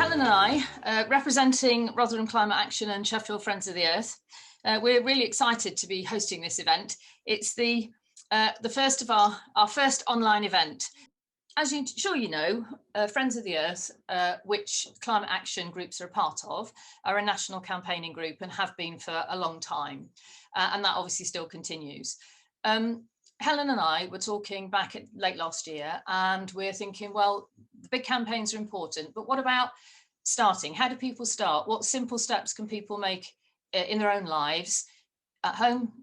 Helen and I, representing Rotherham Climate Action and Sheffield Friends of the Earth, we're really excited to be hosting this event. It's the first of our first online event. As you sure you know, Friends of the Earth, which climate action groups are a part of, are a national campaigning group and have been for a long time, and that obviously still continues. Helen and I were talking back at late last year, and we're thinking, well, the big campaigns are important, but what about starting? How do people start? What simple steps can people make in their own lives, at home,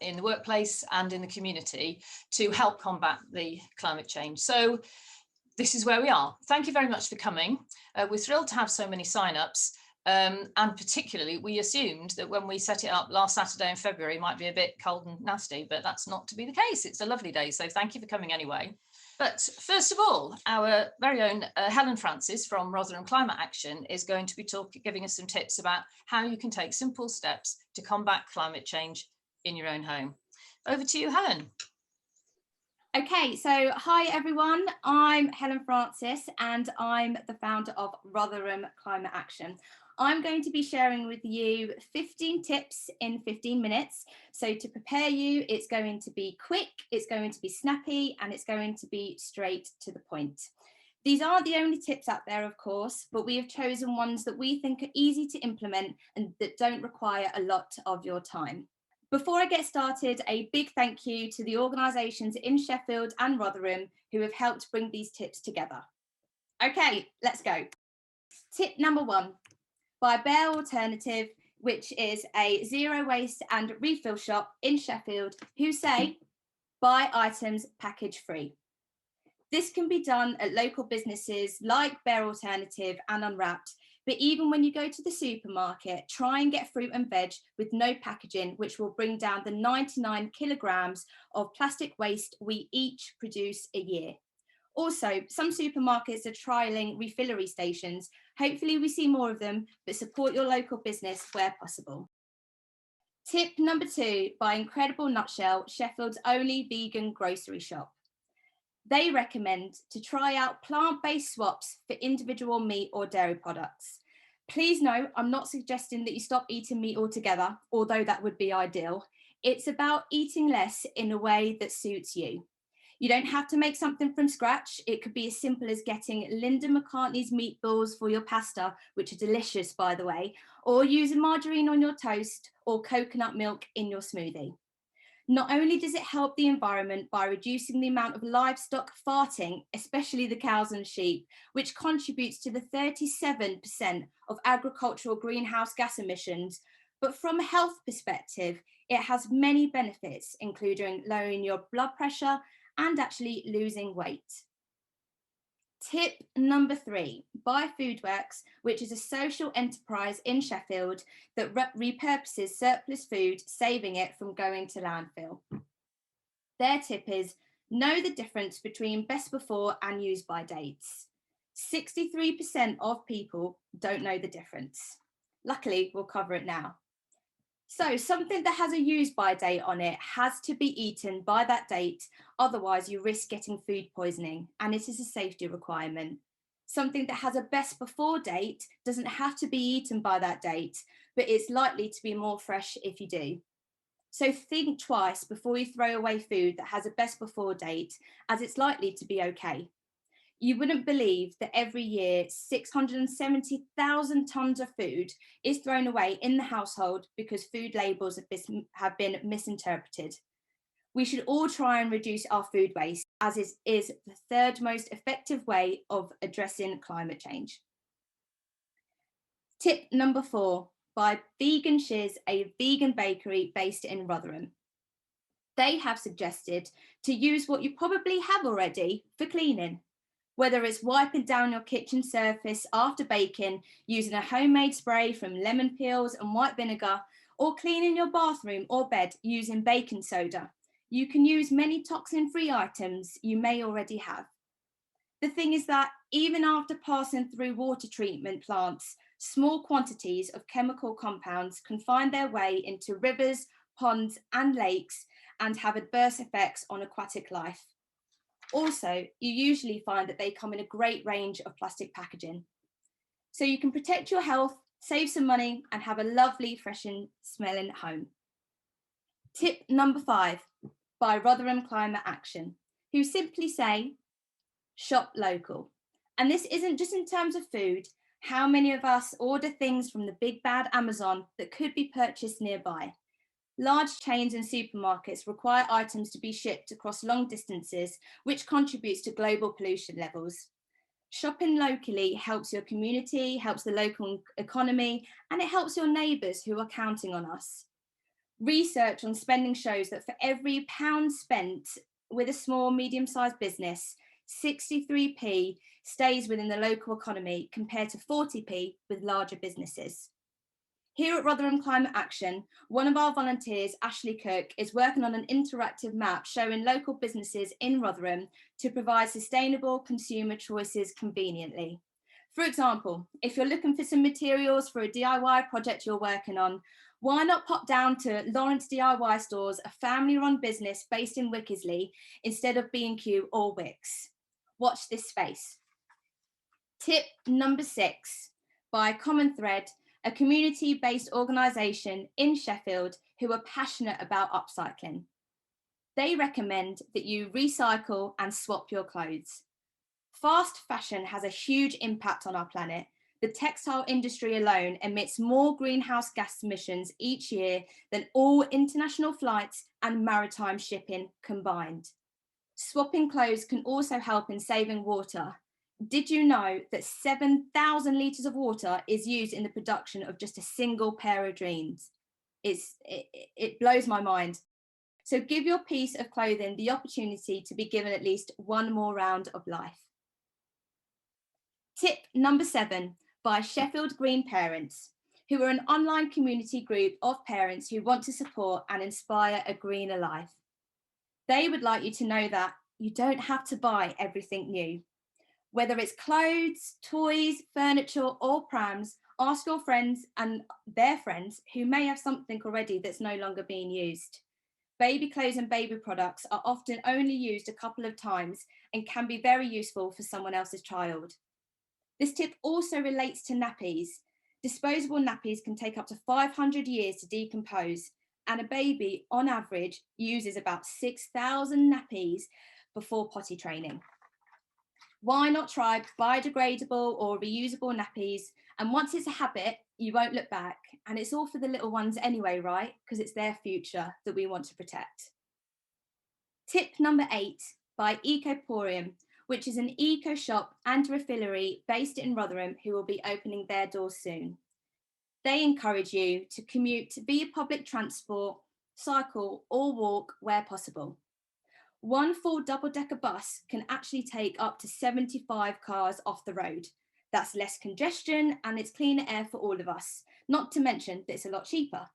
in the workplace and in the community to help combat the climate change? So this is where we are. Thank you very much for coming. We're thrilled to have so many sign-ups. And particularly, we assumed that when we set it up last Saturday in February, it might be a bit cold and nasty, but that's not to be the case. It's a lovely day, so thank you for coming anyway. But first of all, our very own Helen Francis from Rotherham Climate Action is going to be giving us some tips about how you can take simple steps to combat climate change in your own home. Over to you, Helen. Okay, so hi everyone, I'm Helen Francis and I'm the founder of Rotherham Climate Action. I'm going to be sharing with you 15 tips in 15 minutes. So to prepare you, it's going to be quick, it's going to be snappy, and it's going to be straight to the point. These aren't the only tips out there, of course, but we have chosen ones that we think are easy to implement and that don't require a lot of your time. Before I get started, a big thank you to the organisations in Sheffield and Rotherham who have helped bring these tips together. Okay, let's go. Tip number 1, by Bear Alternative, which is a zero waste and refill shop in Sheffield who say, buy items package free. This can be done at local businesses like Bear Alternative and Unwrapped, but even when you go to the supermarket, try and get fruit and veg with no packaging, which will bring down the 99 kilograms of plastic waste we each produce a year. Also, some supermarkets are trialling refillery stations. Hopefully we see more of them, but support your local business where possible. Tip number 2, by Incredible Nutshell, Sheffield's only vegan grocery shop. They recommend to try out plant-based swaps for individual meat or dairy products. Please note, I'm not suggesting that you stop eating meat altogether, although that would be ideal. It's about eating less in a way that suits you. You don't have to make something from scratch. It could be as simple as getting Linda McCartney's meatballs for your pasta, which are delicious, by the way, or using margarine on your toast or coconut milk in your smoothie. Not only does it help the environment by reducing the amount of livestock farting, especially the cows and sheep, which contributes to the 37% of agricultural greenhouse gas emissions, but from a health perspective, it has many benefits, including lowering your blood pressure and actually losing weight. Tip number 3, by Foodworks, which is a social enterprise in Sheffield that repurposes surplus food, saving it from going to landfill. Their tip is, know the difference between best before and use by dates. 63% of people don't know the difference. Luckily, we'll cover it now. So something that has a use by date on it has to be eaten by that date, otherwise you risk getting food poisoning, and it is a safety requirement. Something that has a best before date doesn't have to be eaten by that date, but it's likely to be more fresh if you do. So think twice before you throw away food that has a best before date, as it's likely to be okay. You wouldn't believe that every year 670,000 tonnes of food is thrown away in the household because food labels have been misinterpreted. We should all try and reduce our food waste, as it is the third most effective way of addressing climate change. Tip number 4, by Vegan Shiz, a vegan bakery based in Rotherham. They have suggested to use what you probably have already for cleaning. Whether it's wiping down your kitchen surface after baking, using a homemade spray from lemon peels and white vinegar, or cleaning your bathroom or bed using baking soda, you can use many toxin-free items you may already have. The thing is that even after passing through water treatment plants, small quantities of chemical compounds can find their way into rivers, ponds and lakes and have adverse effects on aquatic life. Also, you usually find that they come in a great range of plastic packaging. so you can protect your health, save some money, and have a lovely, fresh and smelling home. Tip number 5 by Rotherham Climate Action, who simply say, shop local. And this isn't just in terms of food. How many of us order things from the big bad Amazon that could be purchased nearby? Large chains and supermarkets require items to be shipped across long distances, which contributes to global pollution levels. Shopping locally helps your community, helps the local economy, and it helps your neighbours who are counting on us. Research on spending shows that for every £1 spent with a small, medium-sized business, 63p stays within the local economy compared to 40p with larger businesses. Here at Rotherham Climate Action, one of our volunteers, Ashley Cook, is working on an interactive map showing local businesses in Rotherham to provide sustainable consumer choices conveniently. For example, if you're looking for some materials for a DIY project you're working on, why not pop down to Lawrence DIY Stores, a family-run business based in Wickesley, instead of B&Q or Wicks? Watch this space. Tip number 6 by Common Thread, a community-based organisation in Sheffield who are passionate about upcycling. They recommend that you recycle and swap your clothes. Fast fashion has a huge impact on our planet. The textile industry alone emits more greenhouse gas emissions each year than all international flights and maritime shipping combined. Swapping clothes can also help in saving water. Did you know that 7,000 litres of water is used in the production of just a single pair of jeans? It blows my mind. So give your piece of clothing the opportunity to be given at least one more round of life. Tip number 7 by Sheffield Green Parents, who are an online community group of parents who want to support and inspire a greener life. They would like you to know that you don't have to buy everything new. Whether it's clothes, toys, furniture, or prams, ask your friends and their friends who may have something already that's no longer being used. Baby clothes and baby products are often only used a couple of times and can be very useful for someone else's child. This tip also relates to nappies. Disposable nappies can take up to 500 years to decompose, and a baby, on average, uses about 6,000 nappies before potty training. Why not try biodegradable or reusable nappies? And once it's a habit, you won't look back. And it's all for the little ones anyway, right? Because it's their future that we want to protect. Tip number 8 by Ecoporium, which is an eco shop and refillery based in Rotherham who will be opening their doors soon. They encourage you to commute via public transport, cycle or walk where possible. One full double-decker bus can actually take up to 75 cars off the road. That's less congestion and it's cleaner air for all of us, not to mention that it's a lot cheaper.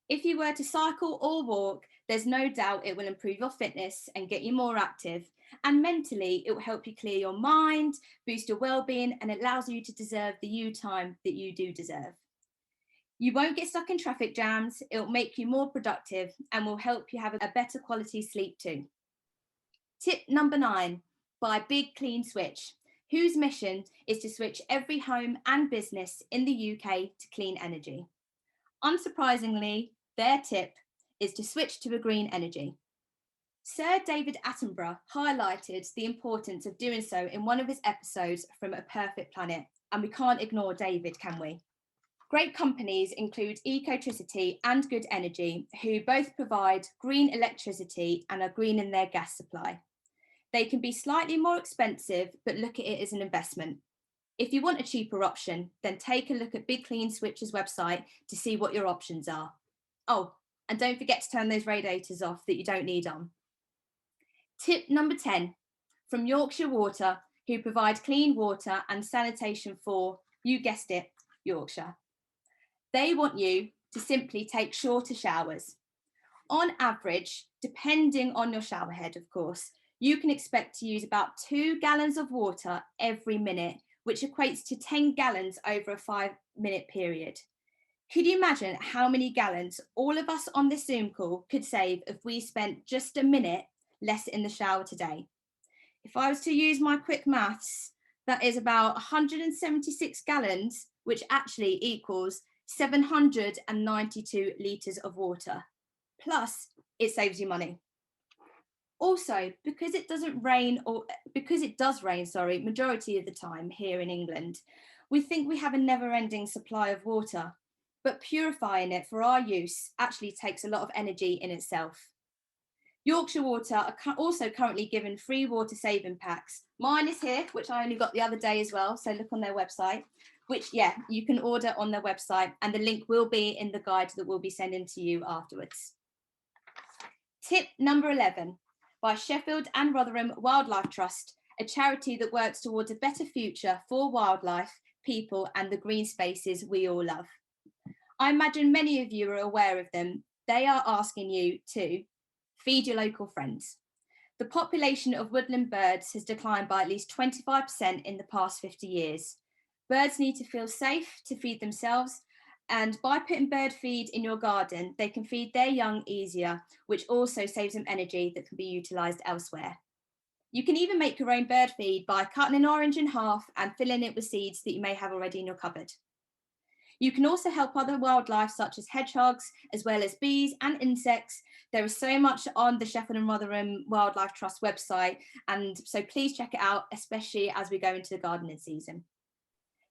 If you were to cycle or walk, there's no doubt it will improve your fitness and get you more active. And mentally, it will help you clear your mind, boost your well-being, and it allows you to deserve the you time that you do deserve. You won't get stuck in traffic jams, it'll make you more productive and will help you have a better quality sleep too. Tip number 9 by Big Clean Switch, whose mission is to switch every home and business in the UK to clean energy. Unsurprisingly, their tip is to switch to a green energy. Sir David Attenborough highlighted the importance of doing so in one of his episodes from A Perfect Planet, and we can't ignore David, can we? Great companies include Ecotricity and Good Energy, who both provide green electricity and are green in their gas supply. They can be slightly more expensive, but look at it as an investment. If you want a cheaper option, then take a look at Big Clean Switch's website to see what your options are. Oh, and don't forget to turn those radiators off that you don't need on. Tip number 10 from Yorkshire Water, who provide clean water and sanitation for, you guessed it, Yorkshire. They want you to simply take shorter showers. On average, depending on your shower head, of course, you can expect to use about 2 gallons of water every minute, which equates to 10 gallons over a 5-minute period. Could you imagine how many gallons all of us on this Zoom call could save if we spent just a minute less in the shower today? If I was to use my quick maths, That is about 176 gallons, which actually equals 792 litres of water. Plus, it saves you money. Also, because it does rain, majority of the time here in England, we think we have a never-ending supply of water, but purifying it for our use actually takes a lot of energy in itself. Yorkshire Water are also currently given free water saving packs. Mine is here, which I only got the other day as well, so look on their website, which, yeah, you can order on their website, and the link will be in the guide that we'll be sending to you afterwards. Tip number 11, by Sheffield and Rotherham Wildlife Trust, a charity that works towards a better future for wildlife, people, and the green spaces we all love. I imagine many of you are aware of them. They are asking you to feed your local friends. The population of woodland birds has declined by at least 25% in the past 50 years. Birds need to feel safe to feed themselves, and by putting bird feed in your garden, they can feed their young easier, which also saves them energy that can be utilised elsewhere. You can even make your own bird feed by cutting an orange in half and filling it with seeds that you may have already in your cupboard. You can also help other wildlife such as hedgehogs, as well as bees and insects. There is so much on the Sheffield and Rotherham Wildlife Trust website, and so please check it out, especially as we go into the gardening season.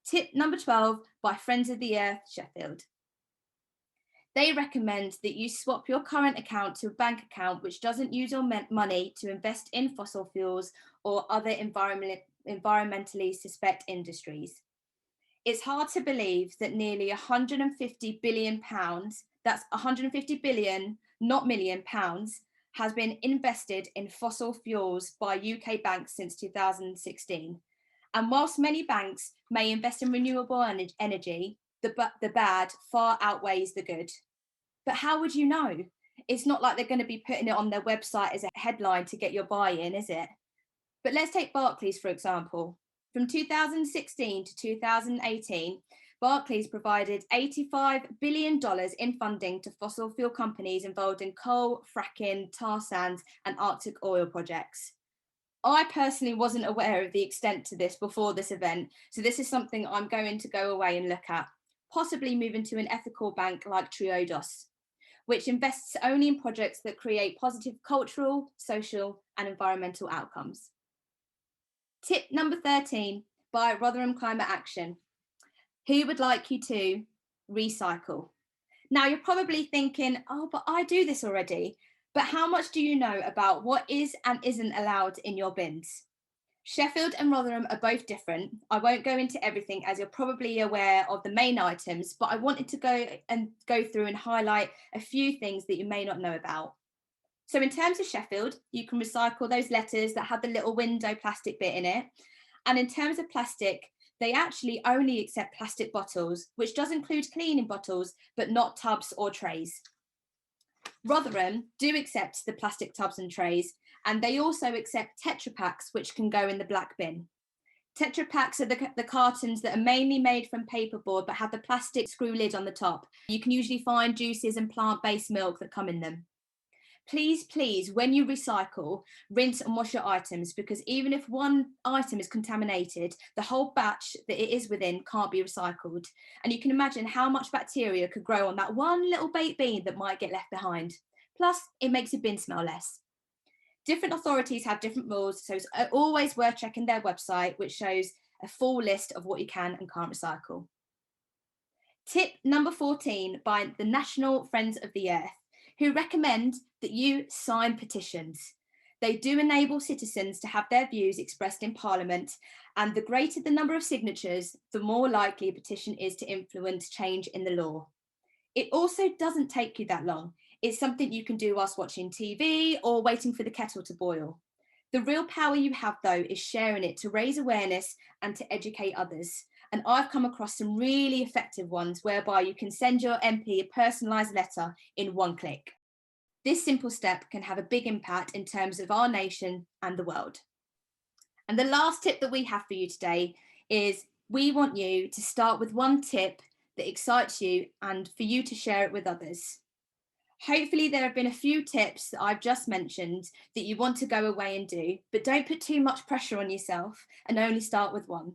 Tip number 12, by Friends of the Earth Sheffield. They recommend that you swap your current account to a bank account which doesn't use your money to invest in fossil fuels or other environmentally suspect industries. It's hard to believe that nearly 150 billion pounds, that's 150 billion, not million pounds, has been invested in fossil fuels by UK banks since 2016. And whilst many banks may invest in renewable energy, the bad far outweighs the good. But how would you know? It's not like they're going to be putting it on their website as a headline to get your buy-in, is it? But let's take Barclays, for example. From 2016 to 2018, Barclays provided $85 billion in funding to fossil fuel companies involved in coal, fracking, tar sands, and Arctic oil projects. I personally wasn't aware of the extent to this before this event, so this is something I'm going to go away and look at, possibly moving to an ethical bank like Triodos, which invests only in projects that create positive cultural, social, and environmental outcomes. Tip number 13, by Rotherham Climate Action. Who would like you to recycle? Now you're probably thinking, oh, but I do this already. But how much do you know about what is and isn't allowed in your bins? Sheffield and Rotherham are both different. I won't go into everything as you're probably aware of the main items, but I wanted to go through and highlight a few things that you may not know about. So in terms of Sheffield, you can recycle those letters that have the little window plastic bit in it. And in terms of plastic, they actually only accept plastic bottles, which does include cleaning bottles, but not tubs or trays. Rotherham do accept the plastic tubs and trays, and they also accept Tetra Paks, which can go in the black bin. Tetra Paks are the cartons that are mainly made from paperboard, but have the plastic screw lid on the top. You can usually find juices and plant-based milk that come in them. Please, when you recycle, rinse and wash your items, because even if one item is contaminated, the whole batch that it is within can't be recycled. And you can imagine how much bacteria could grow on that one little baked bean that might get left behind. Plus, it makes your bin smell less. Different authorities have different rules, so it's always worth checking their website, which shows a full list of what you can and can't recycle. Tip number 14, by the National Friends of the Earth, who recommend that you sign petitions. They do enable citizens to have their views expressed in Parliament, and the greater the number of signatures, the more likely a petition is to influence change in the law. It also doesn't take you that long. It's something you can do whilst watching TV or waiting for the kettle to boil. The real power you have, though, is sharing it to raise awareness and to educate others. And I've come across some really effective ones whereby you can send your MP a personalised letter in one click. This simple step can have a big impact in terms of our nation and the world. And the last tip that we have for you today is we want you to start with one tip that excites you and for you to share it with others. Hopefully there have been a few tips that I've just mentioned that you want to go away and do, but don't put too much pressure on yourself and only start with one.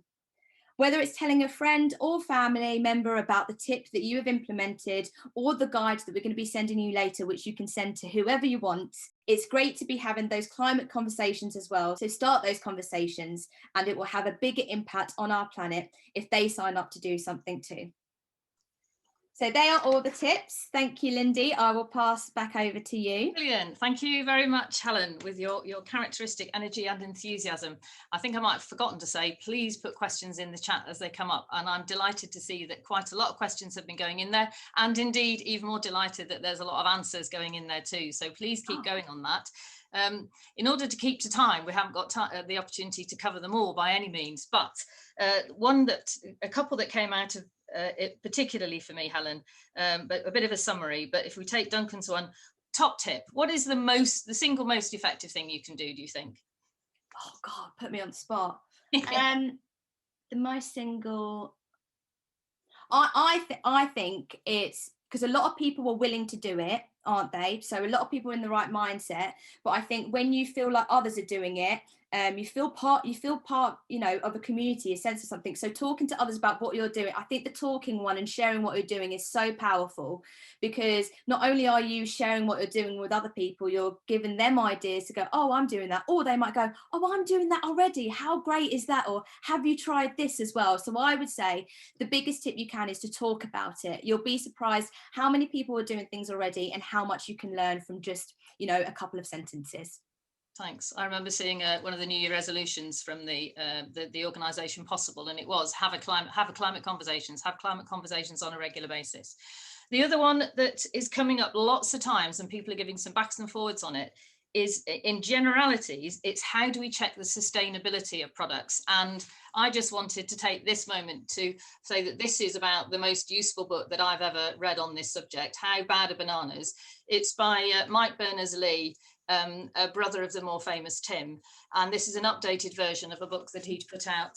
Whether it's telling a friend or family member about the tip that you have implemented or the guide that we're going to be sending you later, which you can send to whoever you want, it's great to be having those climate conversations as well. So start those conversations and it will have a bigger impact on our planet if they sign up to do something too. So they are all the tips. Thank you, Lindy. I will pass back over to you. Brilliant. Thank you very much, Helen, with your characteristic energy and enthusiasm. I think I might have forgotten to say, please put questions in the chat as they come up. And I'm delighted to see that quite a lot of questions have been going in there. And indeed, even more delighted that there's a lot of answers going in there too. So please keep going on that. In order to keep to time, we haven't got the opportunity to cover them all by any means, but a couple that came out of it particularly for me, Helen, but a bit of a summary. But if we take Duncan's one, top tip, what is the single most effective thing you can do you think? Oh God, put me on the spot. The most single, I think it's because a lot of people were willing to do it, aren't they? So a lot of people are in the right mindset, but I think when you feel like others are doing it, you feel part, you know, of a community, a sense of something. So talking to others about what you're doing, I think the talking one and sharing what you're doing is so powerful, because not only are you sharing what you're doing with other people, you're giving them ideas to go, oh, I'm doing that. Or they might go, oh, I'm doing that already. How great is that? Or have you tried this as well? So I would say the biggest tip you can is to talk about it. You'll be surprised how many people are doing things already and how much you can learn from just, you know, a couple of sentences. Thanks. I remember seeing one of the New Year resolutions from the organisation Possible, and it was have climate conversations on a regular basis. The other one that is coming up lots of times, and people are giving some backs and forwards on it, is in generalities, it's how do we check the sustainability of products? And I just wanted to take this moment to say that this is about the most useful book that I've ever read on this subject, How Bad Are Bananas? It's by Mike Berners-Lee, a brother of the more famous Tim, and this is an updated version of a book that he'd put out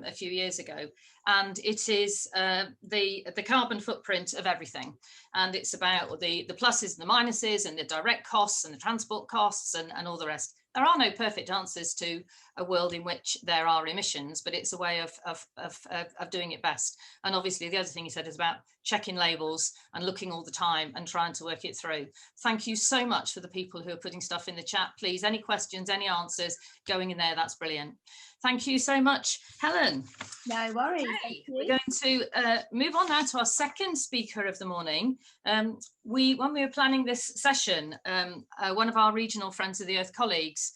a few years ago, and it is the carbon footprint of everything, and it's about the pluses and the minuses and the direct costs and the transport costs and all the rest. There are no perfect answers to a world in which there are emissions, but it's a way of doing it best. And obviously the other thing he said is about checking labels and looking all the time and trying to work it through. Thank you so much for the people who are putting stuff in the chat. Please, any questions, any answers going in there, that's brilliant. Thank you so much, Helen. No worries. Okay, we're going to move on now to our second speaker of the morning. When we were planning this session, one of our regional Friends of the Earth colleagues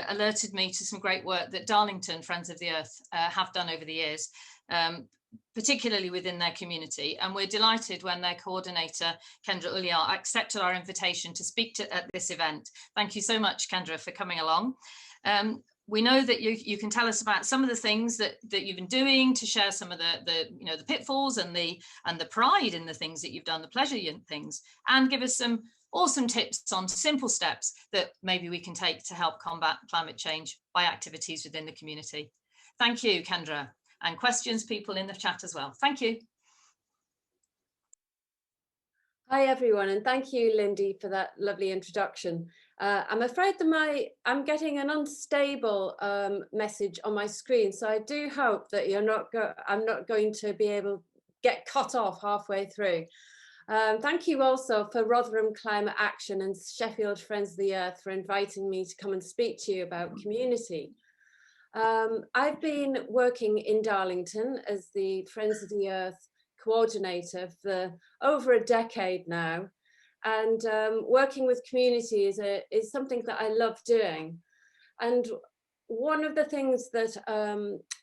alerted me to some great work that Darlington Friends of the Earth have done over the years, particularly within their community. And we're delighted when their coordinator, Kendra Uliar, accepted our invitation to speak at this event. Thank you so much, Kendra, for coming along. We know that you can tell us about some of the things that you've been doing, to share some of the pitfalls and the pride in the things that you've done, the pleasure things, and give us some awesome tips on simple steps that maybe we can take to help combat climate change by activities within the community. Thank you, Kendra, and questions, people in the chat as well. Thank you. Hi everyone, and thank you, Lindy, for that lovely introduction. I'm afraid that I'm getting an unstable message on my screen, so I do hope that I'm not going to be able to get cut off halfway through. Thank you also for Rotherham Climate Action and Sheffield Friends of the Earth for inviting me to come and speak to you about community. I've been working in Darlington as the Friends of the Earth coordinator for over a decade now, and working with community is something that I love doing. And one of the things that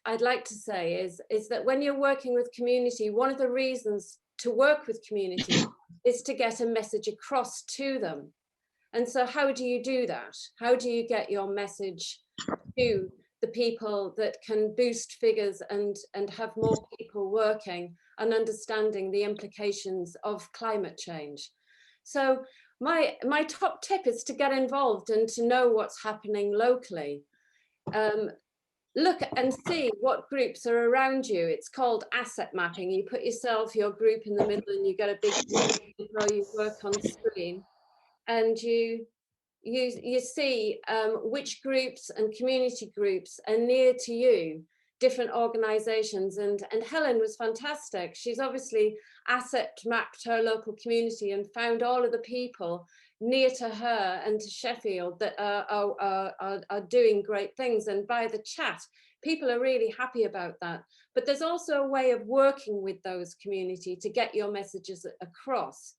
I'd like to say is that when you're working with community, one of the reasons to work with community is to get a message across to them. And so how do you do that? How do you get your message to the people that can boost figures and have more people working and understanding the implications of climate change? So my top tip is to get involved and to know what's happening locally. Look and see what groups are around you. It's called asset mapping. You put your group in the middle and you get a big you work on screen. and you see which groups and community groups are near to you, different organizations. And Helen was fantastic. She's obviously asset mapped her local community and found all of the people near to her and to Sheffield that are doing great things. And by the chat, people are really happy about that. But there's also a way of working with those community to get your messages across.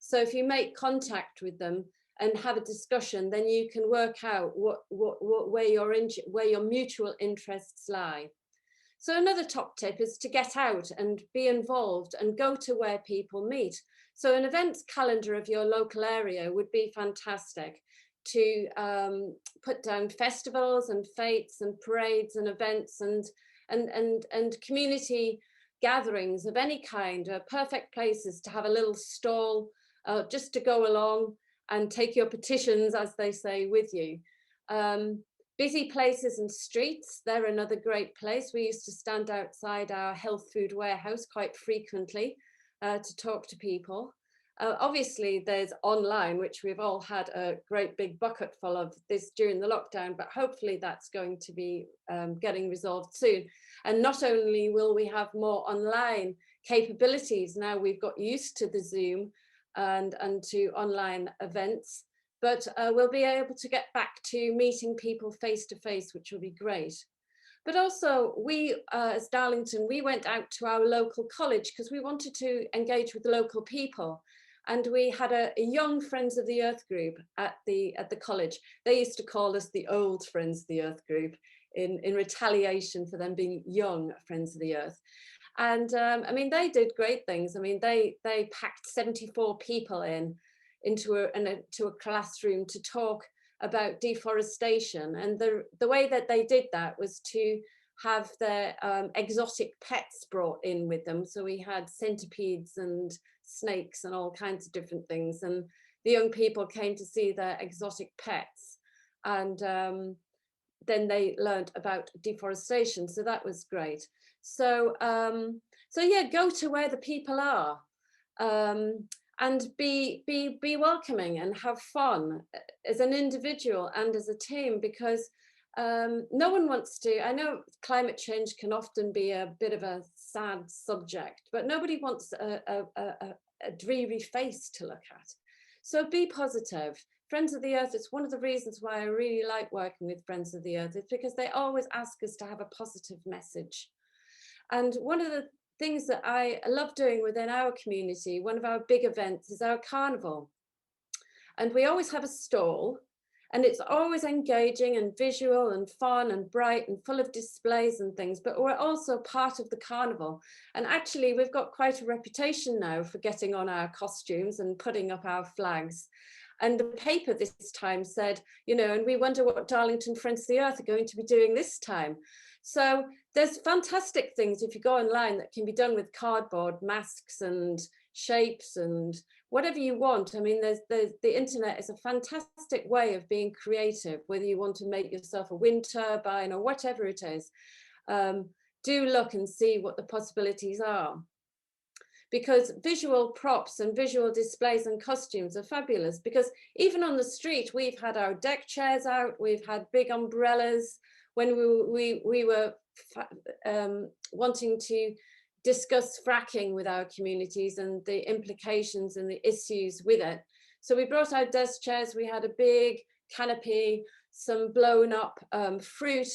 So if you make contact with them and have a discussion, then you can work out where your mutual interests lie. So another top tip is to get out and be involved and go to where people meet. So an events calendar of your local area would be fantastic to put down festivals and fetes and parades and events and community gatherings of any kind are perfect places to have a little stall just to go along and take your petitions, as they say, with you. Busy places and streets, they're another great place. We used to stand outside our health food warehouse quite frequently to talk to people. Obviously, there's online, which we've all had a great big bucket full of this during the lockdown, but hopefully that's going to be getting resolved soon. And not only will we have more online capabilities, now we've got used to the Zoom and to online events, but we'll be able to get back to meeting people face to face, which will be great. But also we, as Darlington, we went out to our local college because we wanted to engage with the local people. And we had a young Friends of the Earth group at the college. They used to call us the old Friends of the Earth group in retaliation for them being young Friends of the Earth. And I mean, they did great things. I mean, they packed 74 people into a classroom to talk about deforestation. And the way that they did that was to have their exotic pets brought in with them. So we had centipedes and snakes and all kinds of different things. And the young people came to see their exotic pets. And then they learned about deforestation. So that was great. So, so yeah, go to where the people are. And be welcoming and have fun as an individual and as a team, because no one wants to. I know climate change can often be a bit of a sad subject, but nobody wants a dreary face to look at. So be positive. Friends of the Earth, it's one of the reasons why I really like working with Friends of the Earth. It's because they always ask us to have a positive message. And one of the things that I love doing within our community, one of our big events is our carnival. And we always have a stall, and it's always engaging and visual and fun and bright and full of displays and things, but we're also part of the carnival. And actually we've got quite a reputation now for getting on our costumes and putting up our flags. And the paper this time said, you know, and we wonder what Darlington Friends of the Earth are going to be doing this time. So there's fantastic things if you go online that can be done with cardboard, masks and shapes and whatever you want. I mean, the internet is a fantastic way of being creative, whether you want to make yourself a wind turbine or whatever it is. Do look and see what the possibilities are. Because visual props and visual displays and costumes are fabulous, because even on the street, we've had our deck chairs out, we've had big umbrellas. When we were wanting to discuss fracking with our communities and the implications and the issues with it. So we brought our desk chairs, we had a big canopy, some blown up fruit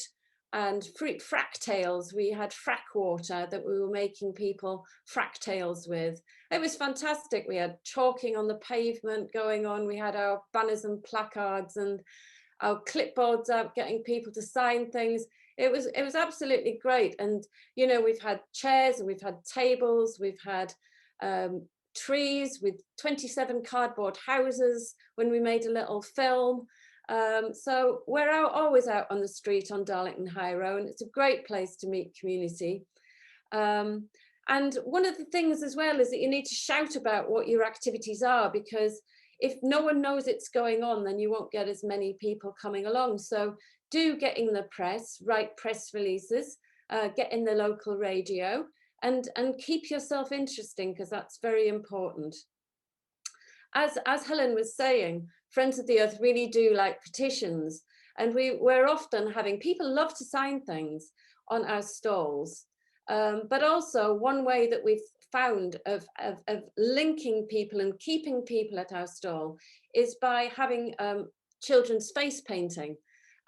and fruit fracktails. We had frack water that we were making people fracktails with. It was fantastic. We had chalking on the pavement going on. We had our banners and placards and our clipboards out, getting people to sign things. It was absolutely great. And, you know, we've had chairs and we've had tables, we've had trees with 27 cardboard houses when we made a little film. So we're always out on the street on Darlington High Road, and it's a great place to meet community. And one of the things as well is that you need to shout about what your activities are, because if no one knows it's going on, then you won't get as many people coming along. So do get in the press, write press releases, get in the local radio, and keep yourself interesting, because that's very important. as Helen was saying, Friends of the Earth really do like petitions, and we're often having people love to sign things on our stalls. But also one way that we've found of linking people and keeping people at our stall is by having children's face painting.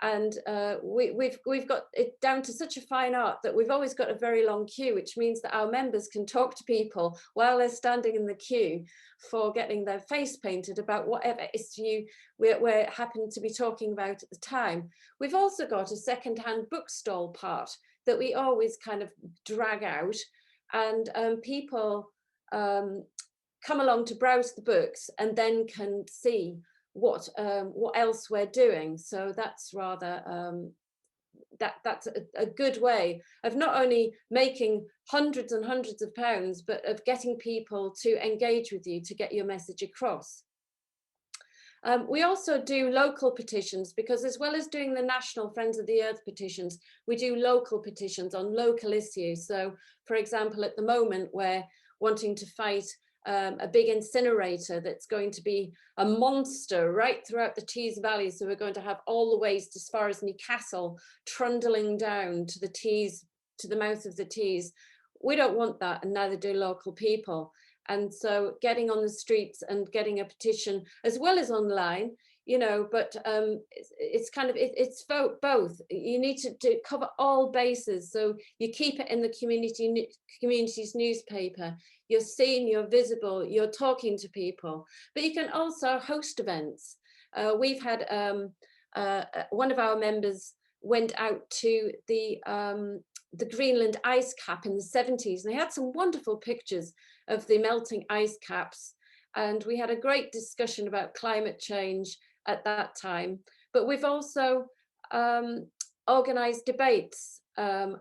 And we've got it down to such a fine art that we've always got a very long queue, which means that our members can talk to people while they're standing in the queue for getting their face painted about whatever issue we're happen to be talking about at the time. We've also got a second-hand bookstall part that we always kind of drag out, and people come along to browse the books and then can see what else we're doing. So that's rather that's a good way of not only making hundreds and hundreds of pounds, but of getting people to engage with you to get your message across. We also do local petitions, because as well as doing the national Friends of the Earth petitions, we do local petitions on local issues. So for example, at the moment we're wanting to fight a big incinerator that's going to be a monster right throughout the Tees Valley. So we're going to have all the waste as far as Newcastle trundling down to the Tees, to the mouth of the Tees. We don't want that, and neither do local people. And so getting on the streets and getting a petition as well as online, you know, but it's kind of, it's both. You need to cover all bases. So you keep it in the community's newspaper, you're seen, you're visible, you're talking to people, but you can also host events. We've had one of our members went out to the Greenland ice cap in the 70s, and they had some wonderful pictures of the melting ice caps. And we had a great discussion about climate change at that time. But we've also organised debates and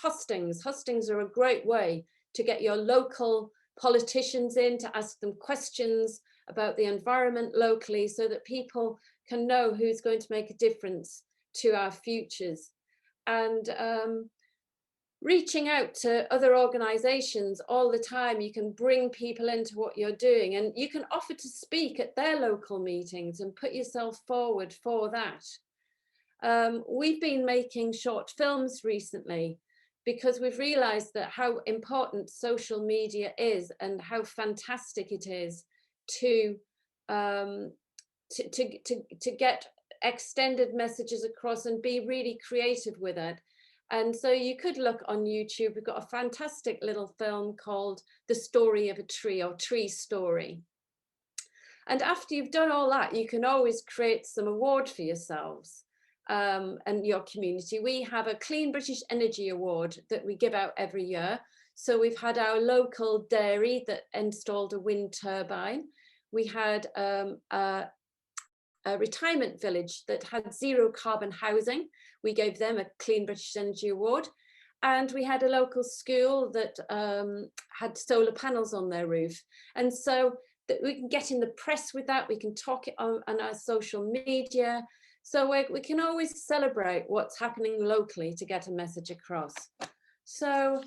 hustings. Hustings are a great way to get your local politicians in, to ask them questions about the environment locally, so that people can know who's going to make a difference to our futures. And reaching out to other organisations all the time, you can bring people into what you're doing, and you can offer to speak at their local meetings and put yourself forward for that. We've been making short films recently because we've realised that how important social media is and how fantastic it is to get extended messages across and be really creative with it. And so you could look on YouTube. We've got a fantastic little film called The Story of a Tree, or Tree Story. And after you've done all that, you can always create some award for yourselves and your community. We have a Clean British Energy Award that we give out every year. So we've had our local dairy that installed a wind turbine. We had a retirement village that had zero carbon housing. We gave them a Clean British Energy Award. And we had a local school that had solar panels on their roof. And so that we can get in the press with that, we can talk it on our social media. So we can always celebrate what's happening locally to get a message across. So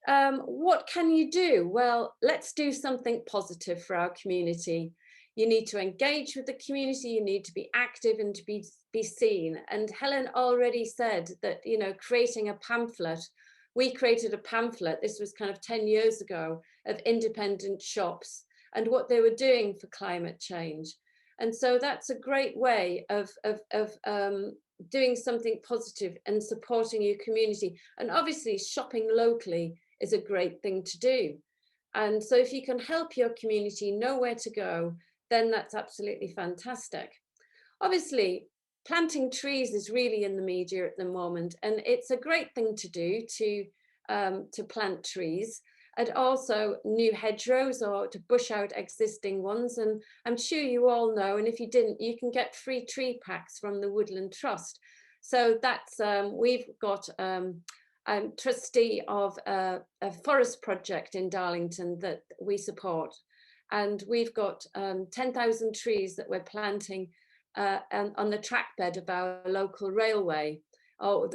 what can you do? Well, let's do something positive for our community. You need to engage with the community, you need to be active and to be seen. And Helen already said that, you know, creating a pamphlet, we created a pamphlet, this was kind of 10 years ago, of independent shops and what they were doing for climate change. And so that's a great way of doing something positive and supporting your community. And obviously shopping locally is a great thing to do. And so if you can help your community know where to go, then that's absolutely fantastic. Obviously, planting trees is really in the media at the moment, and it's a great thing to do to plant trees, and also new hedgerows or to bush out existing ones. And I'm sure you all know, and if you didn't, you can get free tree packs from the Woodland Trust. So that's, we've got, I'm trustee of a forest project in Darlington that we support. And we've got 10,000 trees that we're planting on the trackbed of our local railway. Oh,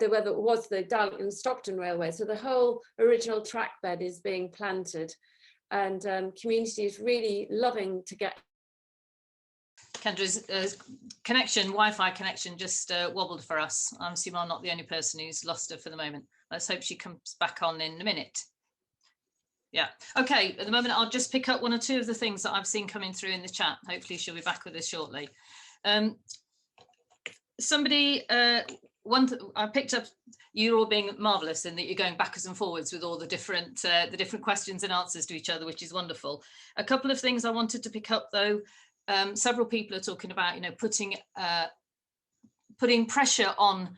whether it was the Darlington Stockton Railway. So the whole original trackbed is being planted. and community is really loving to get. Kendra's Wi-Fi connection just wobbled for us. I'm assuming I'm not the only person who's lost her for the moment. Let's hope she comes back on in a minute. Yeah, okay, at the moment I'll just pick up one or two of the things that I've seen coming through in the chat. Hopefully she'll be back with us shortly. Somebody, I picked up you all being marvellous in that you're going backwards and forwards with all the different questions and answers to each other, which is wonderful. A couple of things I wanted to pick up though. Several people are talking about, putting pressure on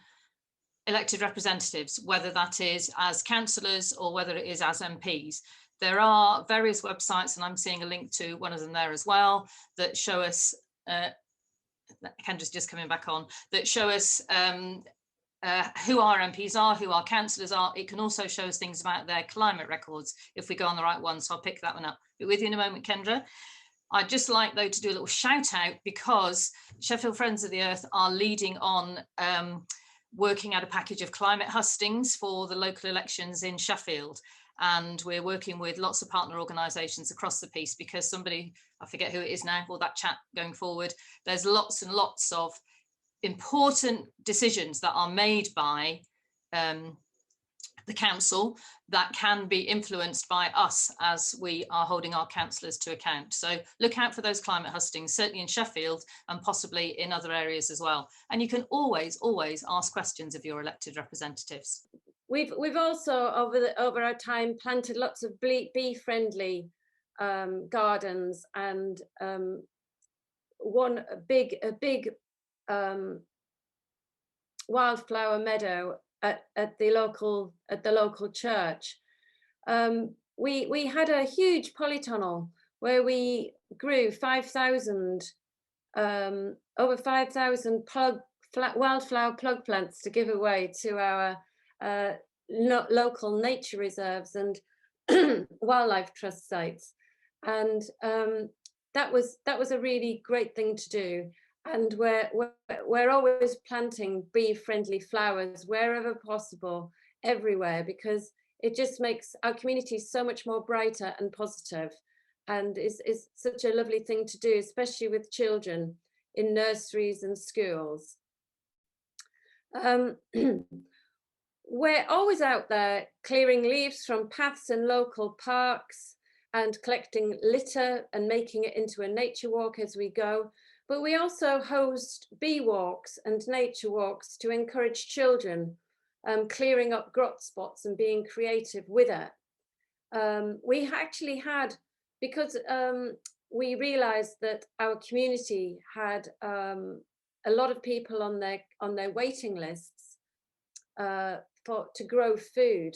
elected representatives, whether that is as councillors or whether it is as MPs. There are various websites, and I'm seeing a link to one of them there as well, that show us, Kendra's just coming back on, that show us who our MPs are, who our councillors are. It can also show us things about their climate records if we go on the right one, so I'll pick that one up. Be with you in a moment, Kendra. I'd just like though to do a little shout out, because Sheffield Friends of the Earth are leading on working out a package of climate hustings for the local elections in Sheffield. And we're working with lots of partner organisations across the piece, because somebody, I forget who it is now, or that chat going forward, there's lots and lots of important decisions that are made by the council that can be influenced by us as we are holding our councillors to account. So look out for those climate hustings, certainly in Sheffield and possibly in other areas as well. And you can always ask questions of your elected representatives. We've also over our time planted lots of bee-friendly gardens, and a big wildflower meadow at the local church. We had a huge polytunnel where we grew 5,000 over 5,000 wildflower plug plants to give away to our local nature reserves and wildlife trust sites, and that was a really great thing to do. And we're always planting bee-friendly flowers wherever possible, everywhere, because it just makes our community so much more brighter and positive, and is such a lovely thing to do, especially with children in nurseries and schools. We're always out there clearing leaves from paths in local parks and collecting litter and making it into a nature walk as we go. But we also host bee walks and nature walks to encourage children clearing up grot spots and being creative with it. We actually had, because we realized that our community had a lot of people on their waiting lists to grow food.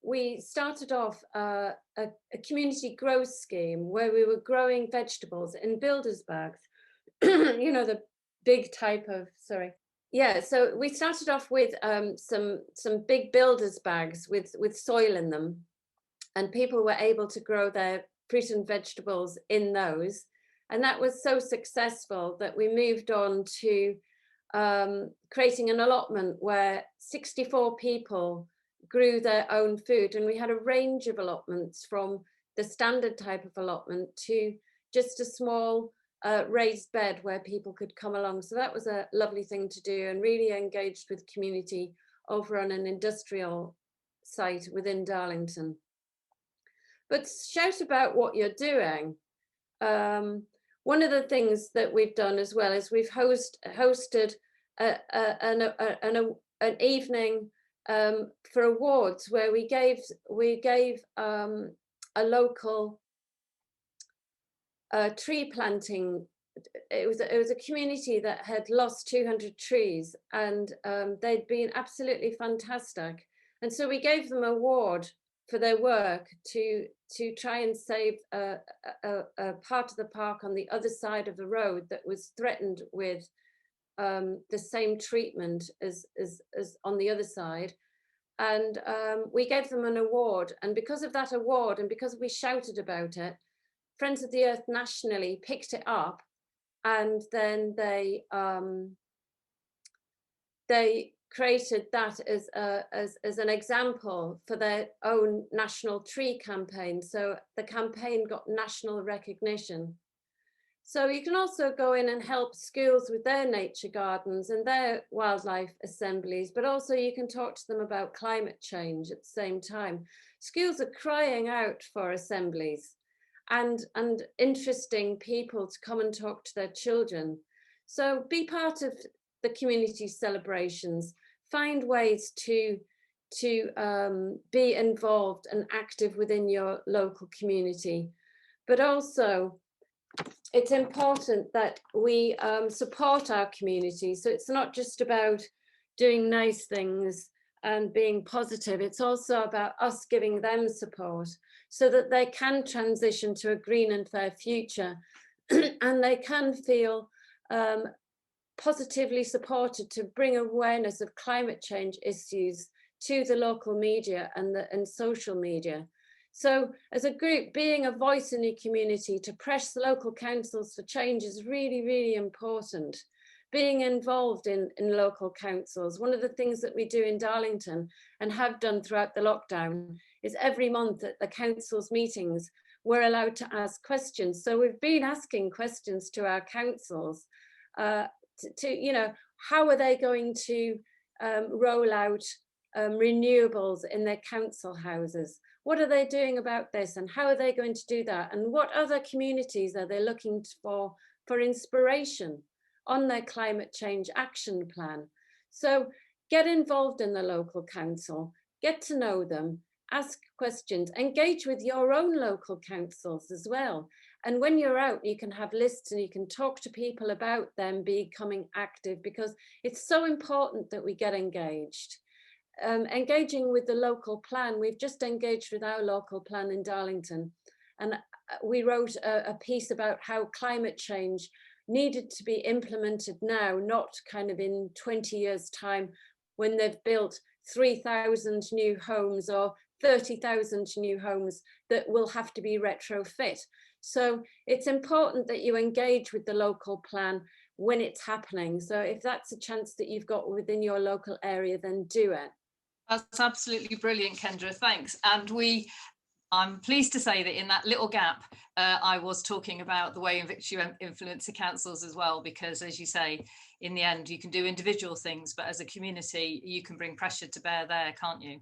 We started off a community grow scheme where we were growing vegetables in builders bags. You know, the big type of, sorry. Yeah, so we started off with some big builders bags with soil in them, and people were able to grow their fruit and vegetables in those. And that was so successful that we moved on to creating an allotment where 64 people grew their own food. And we had a range of allotments, from the standard type of allotment to just a small raised bed where people could come along. So that was a lovely thing to do, and really engaged with community over on an industrial site within Darlington. But shout about what you're doing. One of the things that we've done as well is we've hosted an evening for awards where we gave a local tree planting. It was a community that had lost 200 trees, and they'd been absolutely fantastic. And so we gave them an award for their work to try and save a part of the park on the other side of the road that was threatened with the same treatment as on the other side. And we gave them an award, and because of that award and because we shouted about it, Friends of the Earth nationally picked it up, and then they created that as an example for their own national tree campaign. So the campaign got national recognition. So you can also go in and help schools with their nature gardens and their wildlife assemblies, but also you can talk to them about climate change at the same time. Schools are crying out for assemblies and interesting people to come and talk to their children. So be part of the community celebrations, find ways to be involved and active within your local community, but also it's important that we support our community. So it's not just about doing nice things and being positive, it's also about us giving them support so that they can transition to a green and fair future and they can feel positively supported to bring awareness of climate change issues to the local media and social media. So as a group, being a voice in your community to press local councils for change is really, really important. Being involved in local councils. One of the things that we do in Darlington and have done throughout the lockdown is every month at the council's meetings, we're allowed to ask questions. So we've been asking questions to our councils you know, how are they going to roll out renewables in their council houses? What are they doing about this and how are they going to do that? And what other communities are they looking for inspiration on their climate change action plan? So get involved in the local council, get to know them, ask questions, engage with your own local councils as well. And when you're out, you can have lists and you can talk to people about them becoming active, because it's so important that we get engaged. Engaging with the local plan, we've just engaged with our local plan in Darlington, and we wrote a piece about how climate change needed to be implemented now, not kind of in 20 years' time when they've built 3,000 new homes or 30,000 new homes that will have to be retrofit. So it's important that you engage with the local plan when it's happening. So if that's a chance that you've got within your local area, then do it. That's absolutely brilliant, Kendra, thanks. And I'm pleased to say that in that little gap, I was talking about the way in which you influence the councils as well, because as you say, in the end, you can do individual things, but as a community, you can bring pressure to bear there, can't you?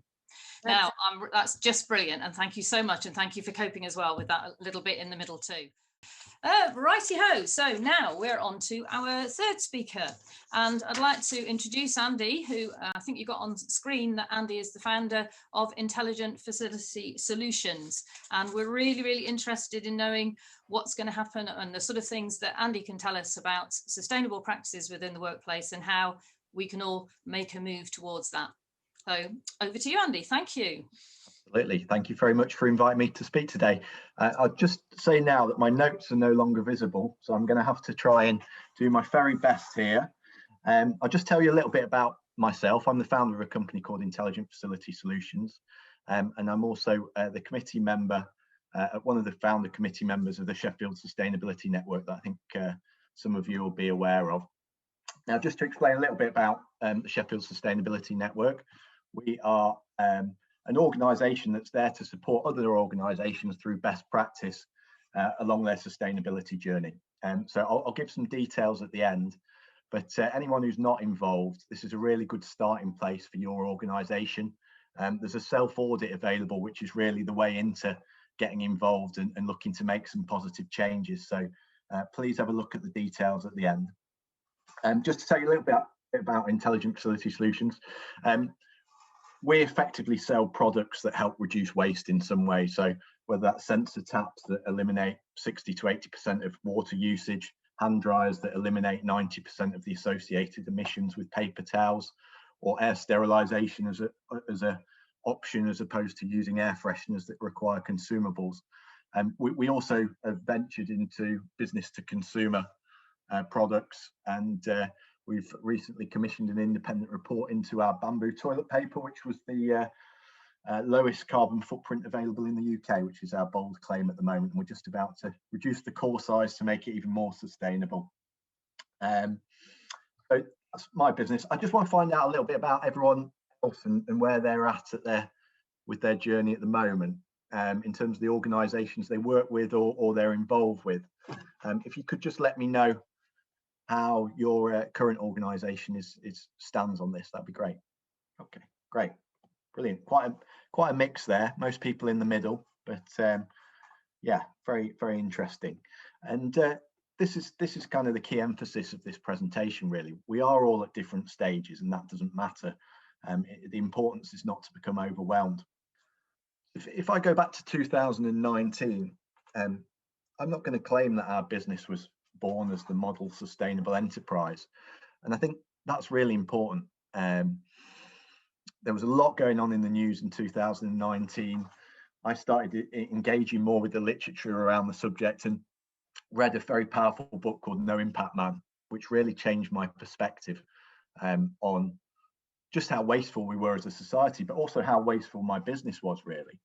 Now, that's just brilliant. And thank you so much. And thank you for coping as well with that little bit in the middle too. Righty-ho, so now we're on to our third speaker, and I'd like to introduce Andy, who I think you got on screen that Andy is the founder of Intelligent Facility Solutions, and we're really, really interested in knowing what's going to happen and the sort of things that Andy can tell us about sustainable practices within the workplace and how we can all make a move towards that. So over to you, Andy. Thank you. Absolutely. Thank you very much for inviting me to speak today. I'll just say now that my notes are no longer visible, so I'm going to have to try and do my very best here. I'll just tell you a little bit about myself. I'm the founder of a company called Intelligent Facility Solutions, and I'm also the committee member, one of the founder committee members of the Sheffield Sustainability Network that I think some of you will be aware of. Now, just to explain a little bit about the Sheffield Sustainability Network, we are an organisation that's there to support other organisations through best practice along their sustainability journey. So I'll give some details at the end, but anyone who's not involved, this is a really good starting place for your organisation. There's a self-audit available, which is really the way into getting involved and looking to make some positive changes. So please have a look at the details at the end. Just to tell you a little bit about Intelligent Facility Solutions, we effectively sell products that help reduce waste in some way. So whether that's sensor taps that eliminate 60 to 80% of water usage, hand dryers that eliminate 90% of the associated emissions with paper towels, or air sterilisation as a option as opposed to using air fresheners that require consumables. We also have ventured into business to consumer products, and we've recently commissioned an independent report into our bamboo toilet paper, which was the lowest carbon footprint available in the UK, which is our bold claim at the moment. And we're just about to reduce the core size to make it even more sustainable. So that's my business. I just want to find out a little bit about everyone else and where they're at with their journey at the moment, in terms of the organisations they work with or they're involved with. If you could just let me know how your current organisation stands on this, that'd be great. Okay, great, brilliant. Quite a mix there. Most people in the middle, but yeah, very interesting. And this is kind of the key emphasis of this presentation. Really, we are all at different stages, and that doesn't matter. The importance is not to become overwhelmed. If I go back to 2019, I'm not going to claim that our business was born as the model sustainable enterprise, and I think that's really important. There was a lot going on in the news in 2019. I started engaging more with the literature around the subject and read a very powerful book called No Impact Man, which really changed my perspective on just how wasteful we were as a society, but also how wasteful my business was, really.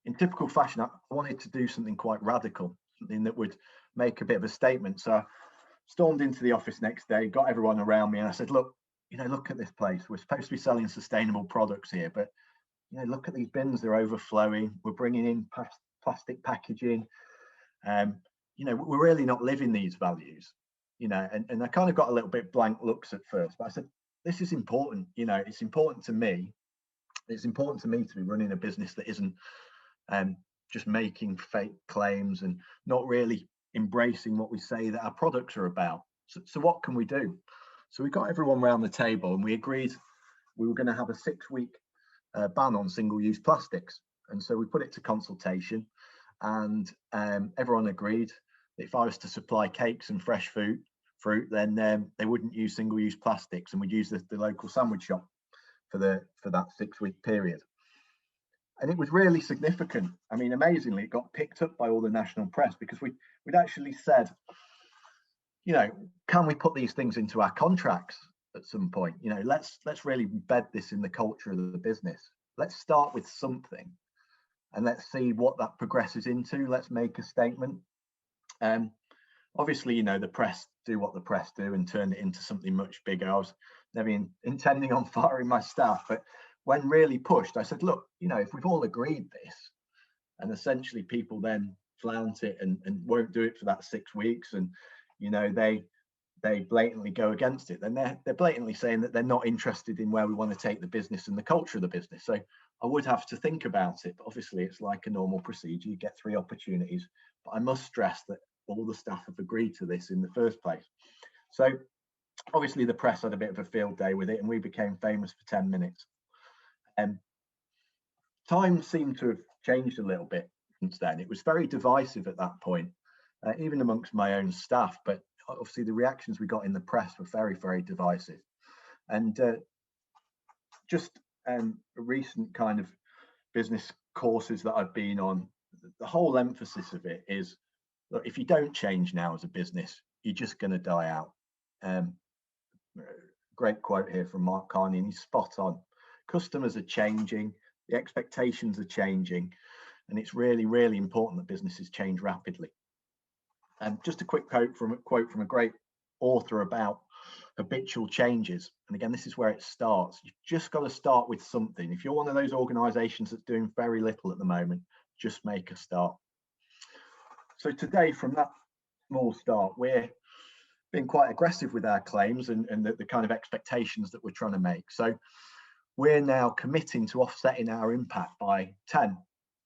In typical fashion, I wanted to do something quite radical, something that would make a bit of a statement. So I stormed into the office next day, got everyone around me, and I said, look, look at this place. We're supposed to be selling sustainable products here, but look at these bins, they're overflowing. We're bringing in plastic packaging. We're really not living these values, and I kind of got a little bit blank looks at first, but I said, this is important. It's important to me. It's important to me to be running a business that isn't just making fake claims and not really embracing what we say that our products are about. So what can we do? So we got everyone around the table and we agreed we were going to have a 6-week ban on single-use plastics. And so we put it to consultation, and everyone agreed that if I was to supply cakes and fresh fruit, then they wouldn't use single-use plastics, and we'd use the local sandwich shop for that 6-week period. And it was really significant. I mean, amazingly, it got picked up by all the national press because we'd actually said, can we put these things into our contracts at some point? Let's really embed this in the culture of the business. Let's start with something and let's see what that progresses into. Let's make a statement. Obviously, the press do what the press do and turn it into something much bigger. I was never intending on firing my staff, but when really pushed, I said, look, if we've all agreed this, and essentially people then flout it and won't do it for that 6 weeks, and they blatantly go against it, then they're blatantly saying that they're not interested in where we want to take the business and the culture of the business. So I would have to think about it, but obviously it's like a normal procedure. You get 3 opportunities, but I must stress that all the staff have agreed to this in the first place. So obviously the press had a bit of a field day with it, and we became famous for 10 minutes. Time seemed to have changed a little bit since then. It was very divisive at that point, even amongst my own staff, but obviously the reactions we got in the press were very, very divisive. And just a recent kind of business courses that I've been on, the whole emphasis of it is, look, if you don't change now as a business, you're just going to die out. Great quote here from Mark Carney, and he's spot on. Customers are changing, the expectations are changing, and it's really, really important that businesses change rapidly. And just a quick quote from a great author about habitual changes. And again, this is where it starts. You've just got to start with something. If you're one of those organizations that's doing very little at the moment, just make a start. So today, from that small start, we're being quite aggressive with our claims and the kind of expectations that we're trying to make. So we're now committing to offsetting our impact by 10.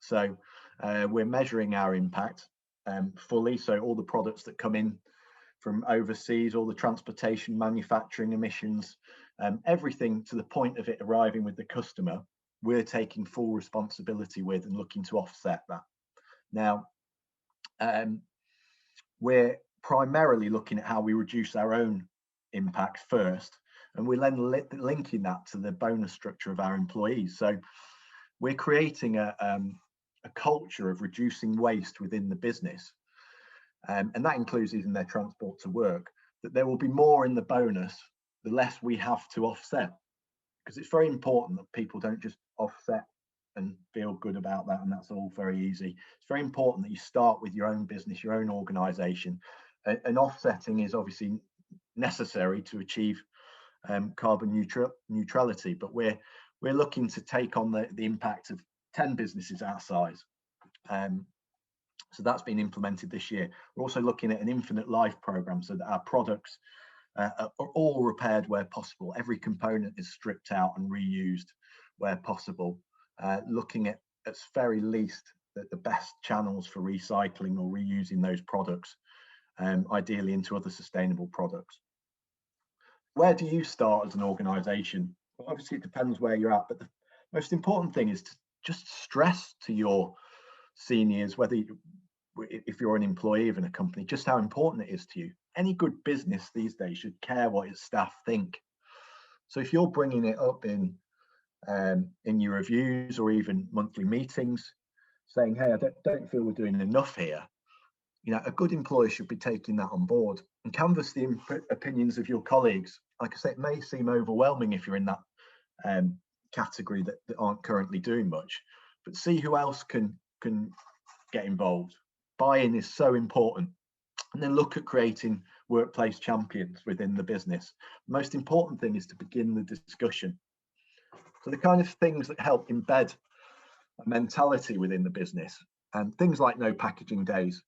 So we're measuring our impact fully. So all the products that come in from overseas, all the transportation, manufacturing emissions, everything to the point of it arriving with the customer, we're taking full responsibility with and looking to offset that. Now, we're primarily looking at how we reduce our own impact first, and we're then linking that to the bonus structure of our employees. So we're creating a culture of reducing waste within the business, and that includes even their transport to work, that there will be more in the bonus the less we have to offset, because it's very important that people don't just offset and feel good about that, and that's all very easy. It's very important that you start with your own business, your own organization, and offsetting is obviously necessary to achieve carbon neutrality, but we're looking to take on the impact of 10 businesses our size. So that's been implemented this year. We're also looking at an infinite life program so that our products are all repaired where possible. Every component is stripped out and reused where possible, looking at very least the best channels for recycling or reusing those products, ideally into other sustainable products. Where do you start as an organisation? Well, obviously it depends where you're at, but the most important thing is to just stress to your seniors, if you're an employee of a company, just how important it is to you. Any good business these days should care what its staff think. So if you're bringing it up in your reviews or even monthly meetings, saying, hey, I don't feel we're doing enough here, you know, a good employer should be taking that on board and canvass the opinions of your colleagues. Like I say, it may seem overwhelming if you're in that category that aren't currently doing much, but see who else can get involved. Buy-in is so important. And then look at creating workplace champions within the business. The most important thing is to begin the discussion. So the kind of things that help embed a mentality within the business, and things like no packaging days.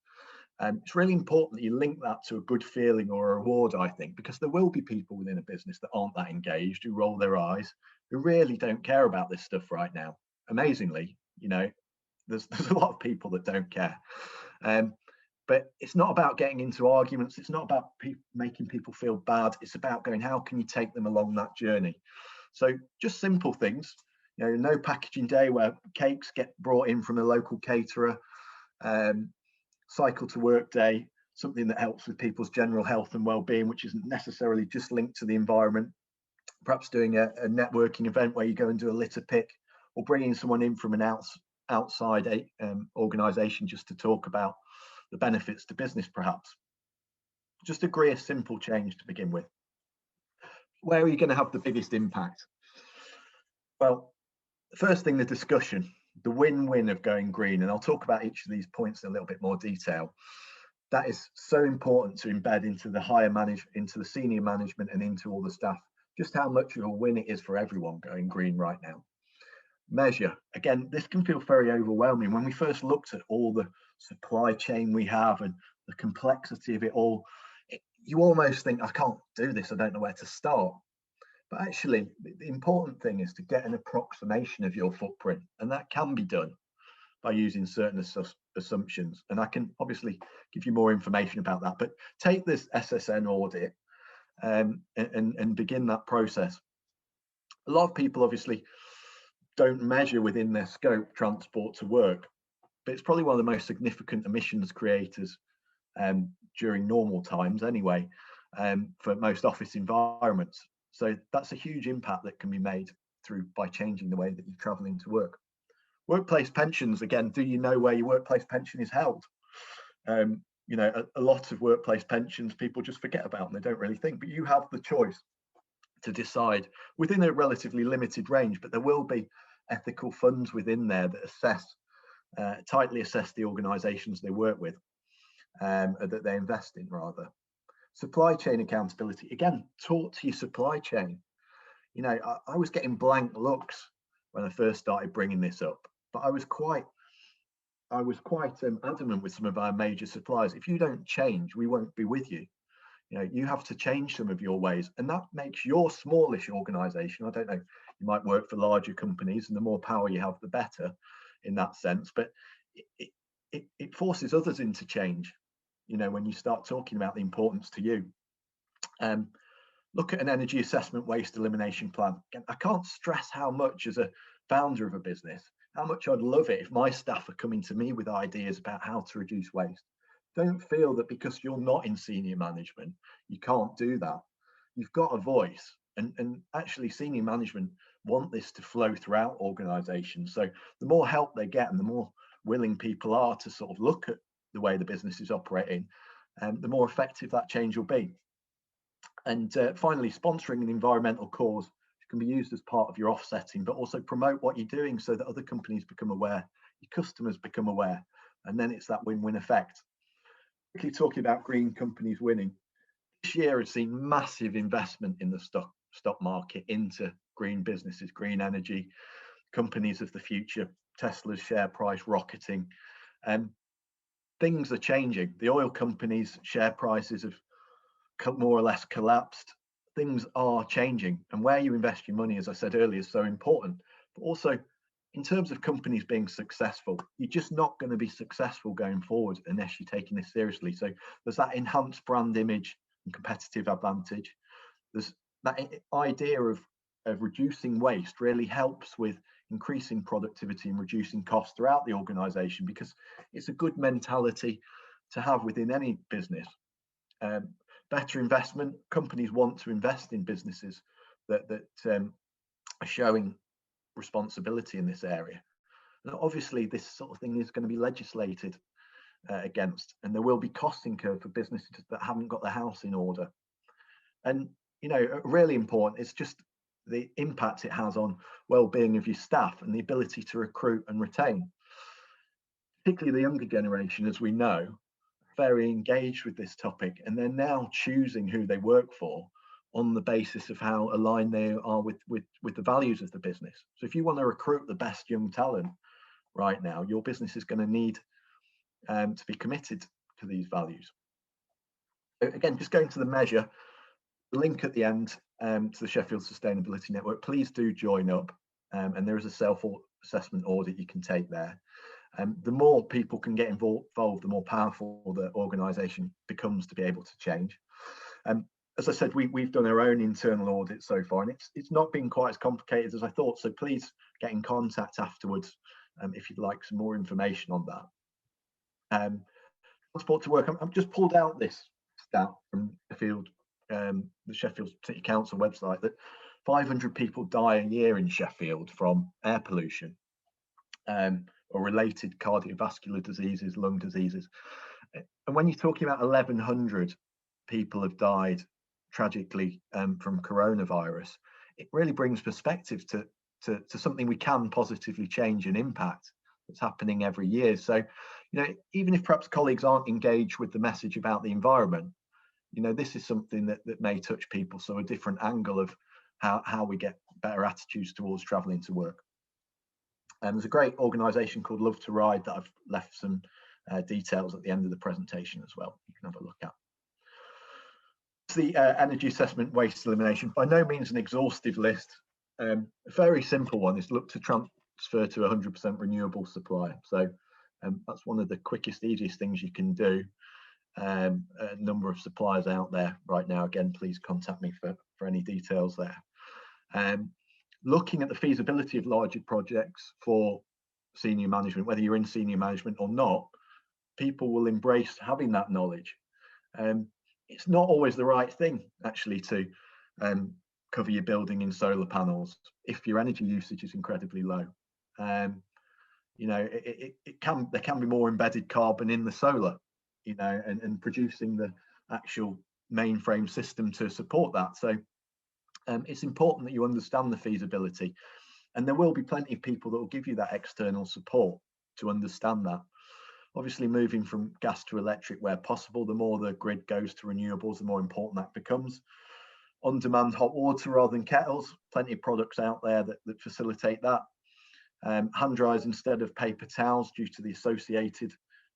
It's really important that you link that to a good feeling or a reward, I think, because there will be people within a business that aren't that engaged, who roll their eyes, who really don't care about this stuff right now. Amazingly, you know, there's a lot of people that don't care. But it's not about getting into arguments. It's not about making people feel bad. It's about going, how can you take them along that journey? So just simple things, you know, no packaging day where cakes get brought in from a local caterer, cycle to work day, something that helps with people's general health and well-being, which isn't necessarily just linked to the environment. Perhaps doing a networking event where you go and do a litter pick, or bringing someone in from an outside organisation just to talk about the benefits to business, perhaps. Just agree a simple change to begin with. Where are you going to have the biggest impact? Well, the first thing, the discussion, the win-win of going green, and I'll talk about each of these points in a little bit more detail. That is so important to embed into the senior management and into all the staff, just how much of a win it is for everyone going green right now. Measure, again, this can feel very overwhelming. When we first looked at all the supply chain we have and the complexity of it all, you almost think, I can't do this, I don't know where to start. But actually, the important thing is to get an approximation of your footprint, and that can be done by using certain assumptions. And I can obviously give you more information about that, but take this SSN audit and begin that process. A lot of people obviously don't measure within their scope transport to work, but it's probably one of the most significant emissions creators during normal times anyway, for most office environments. So that's a huge impact that can be made by changing the way that you travel into work. Workplace pensions, again, do you know where your workplace pension is held? You know, a lot of workplace pensions people just forget about and they don't really think, but you have the choice to decide within a relatively limited range, but there will be ethical funds within there that tightly assess the organisations they work with, that they invest in rather. Supply chain accountability, again, talk to your supply chain. You know, I was getting blank looks when I first started bringing this up, but I was quite adamant with some of our major suppliers. If you don't change, we won't be with you. You know, you have to change some of your ways, and that makes your smallish organisation. I don't know, you might work for larger companies, and the more power you have, the better in that sense. But it forces others into change. You know, when you start talking about the importance to you. Look at an energy assessment waste elimination plan. Again, I can't stress how much, as a founder of a business, how much I'd love it if my staff are coming to me with ideas about how to reduce waste. Don't feel that because you're not in senior management, you can't do that. You've got a voice, and actually senior management want this to flow throughout organizations. So the more help they get and the more willing people are to sort of look at the way the business is operating, the more effective that change will be. And finally, sponsoring an environmental cause can be used as part of your offsetting, but also promote what you're doing so that other companies become aware, your customers become aware, and then it's that win-win effect. Quickly talking about green companies winning. This year has seen massive investment in the stock market into green businesses, green energy, companies of the future, Tesla's share price rocketing. Things are changing. The oil companies' share prices have more or less collapsed. Things are changing, and where you invest your money, as I said earlier, is so important. But also, in terms of companies being successful, you're just not going to be successful going forward unless you're taking this seriously. So there's that enhanced brand image and competitive advantage. There's that idea of reducing waste really helps with increasing productivity and reducing costs throughout the organization, because it's a good mentality to have within any business. Better investment, companies want to invest in businesses that are showing responsibility in this area. And obviously this sort of thing is going to be legislated against, and there will be costs incurred for businesses that haven't got their house in order. And really important is just the impact it has on well-being of your staff and the ability to recruit and retain. Particularly the younger generation, as we know, very engaged with this topic, and they're now choosing who they work for on the basis of how aligned they are with the values of the business. So if you want to recruit the best young talent right now, your business is going to need to be committed to these values. So again, just going to the measure, the link at the end to the Sheffield Sustainability Network, please do join up, and there is a self-assessment audit you can take there. The more people can get involved, the more powerful the organisation becomes to be able to change. As I said, we've done our own internal audit so far, and it's not been quite as complicated as I thought. So please get in contact afterwards if you'd like some more information on that. Transport to work. I've just pulled out this stat from Sheffield, the Sheffield City Council website, that 500 people die a year in Sheffield from air pollution. Or related cardiovascular diseases, lung diseases. And when you're talking about 1,100 people have died tragically from coronavirus, it really brings perspective to something we can positively change and impact that's happening every year. So, even if perhaps colleagues aren't engaged with the message about the environment, this is something that may touch people. So a different angle of how we get better attitudes towards traveling to work. There's a great organisation called Love to Ride that I've left some details at the end of the presentation as well. You can have a look at. It's the energy assessment waste elimination. By no means an exhaustive list. A very simple one is look to transfer to 100% renewable supply. So that's one of the quickest, easiest things you can do. A number of suppliers out there right now. Again, please contact me for any details there. Looking at the feasibility of larger projects for senior management, whether you're in senior management or not, people will embrace having that knowledge. It's not always the right thing, actually, to cover your building in solar panels if your energy usage is incredibly low. There can be more embedded carbon in the solar, and producing the actual mainframe system to support that. So it's important that you understand the feasibility, and there will be plenty of people that will give you that external support to understand that. Obviously, moving from gas to electric where possible, the more the grid goes to renewables, the more important that becomes. On-demand hot water rather than kettles, plenty of products out there that facilitate that. Hand dryers instead of paper towels due to the associated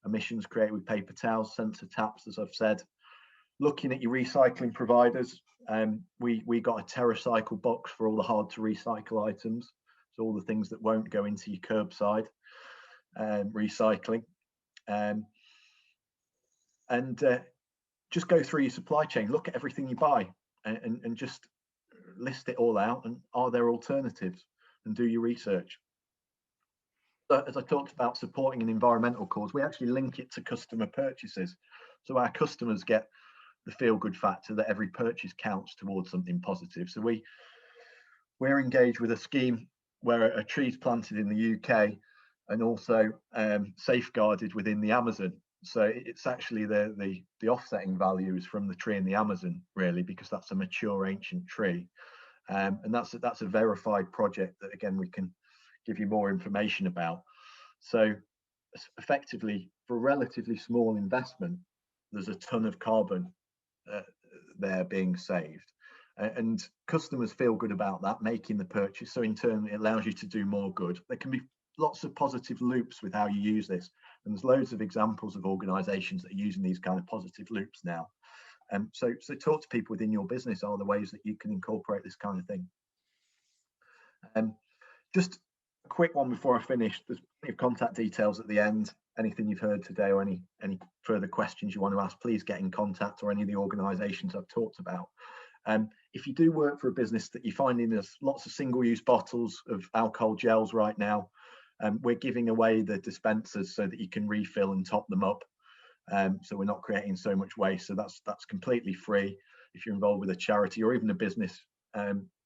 emissions created with paper towels, sensor taps, as I've said. Looking at your recycling providers, we got a TerraCycle box for all the hard to recycle items, so all the things that won't go into your curbside recycling. Just go through your supply chain, look at everything you buy, and just list it all out, and are there alternatives, and do your research. So, as I talked about supporting an environmental cause, we actually link it to customer purchases, so our customers get the feel-good factor that every purchase counts towards something positive. So we're engaged with a scheme where a tree is planted in the UK and also safeguarded within the Amazon. So it's actually the offsetting values from the tree in the Amazon, really, because that's a mature ancient tree, and that's a verified project that, again, we can give you more information about. So effectively, for a relatively small investment, there's a ton of carbon there being saved, and customers feel good about that, making the purchase. So in turn, it allows you to do more good. There can be lots of positive loops with how you use this. And there's loads of examples of organizations that are using these kind of positive loops now. So talk to people within your business. Are the ways that you can incorporate this kind of thing. Just a quick one before I finish. There's plenty of contact details at the end. Anything you've heard today or any further questions you want to ask, please get in contact, or any of the organizations I've talked about. If you do work for a business that you're finding there's lots of single-use bottles of alcohol gels right now, we're giving away the dispensers so that you can refill and top them up. So we're not creating so much waste. So that's completely free. If you're involved with a charity or even a business,